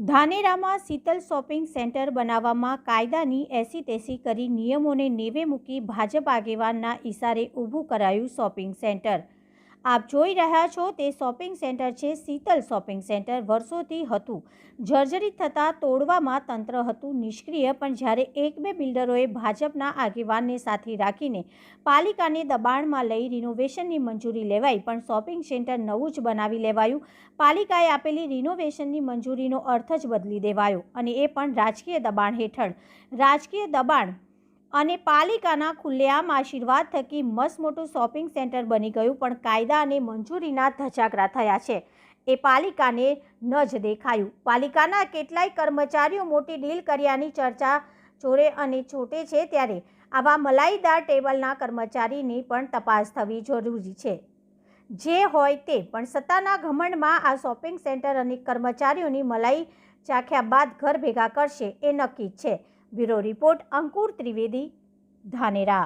ધાનેરામાં Sheetal shopping centre બનાવવામાં કાયદાની એસીતેસી કરી નિયમોને નેવે મૂકી ભાજપ આગેવાનના ઇશારે ઊભું કરાયું શોપિંગ સેન્ટર। આપ જોઈ રહ્યા છો તે શોપિંગ સેન્ટર છે શીતલ શોપિંગ સેન્ટર। વર્ષોથી હતું જર્જરિત થતાં તોડવામાં તંત્ર હતું નિષ્ક્રિય, પણ જ્યારે એક બે બિલ્ડરોએ ભાજપના આગેવાનને સાથે રાખીને પાલિકાને દબાણમાં લઈ રિનોવેશનની મંજૂરી લેવાઈ, પણ શોપિંગ સેન્ટર નવું જ બનાવી લેવાયું। પાલિકાએ આપેલી રિનોવેશનની મંજૂરીનો અર્થ જ બદલી દેવાયો, અને એ પણ રાજકીય દબાણ હેઠળ। રાજકીય દબાણ અને પાલિકાના ખુલ્લેઆમ આશીર્વાદ થકી મસ્ત મોટું શોપિંગ સેન્ટર બની ગયું, પણ કાયદા અને મંજૂરીના ધજાગરા થયા છે એ પાલિકાને ન જ દેખાયું। પાલિકાના કેટલાય કર્મચારીઓ મોટી ડીલ કર્યાની ચર્ચા ચોરે અને છોટે છે, ત્યારે આવા મલાઈદાર ટેબલના કર્મચારીની પણ તપાસ થવી જરૂરી છે। જે હોય તે, પણ સત્તાના ઘમંડમાં આ શોપિંગ સેન્ટર અને કર્મચારીઓની મલાઈ ચાખ્યા બાદ ઘર ભેગા કરશે એ નક્કી જ છે। બ્યુરો રિપોર્ટ, અંકુર ત્રિવેદી, ધાનેરા।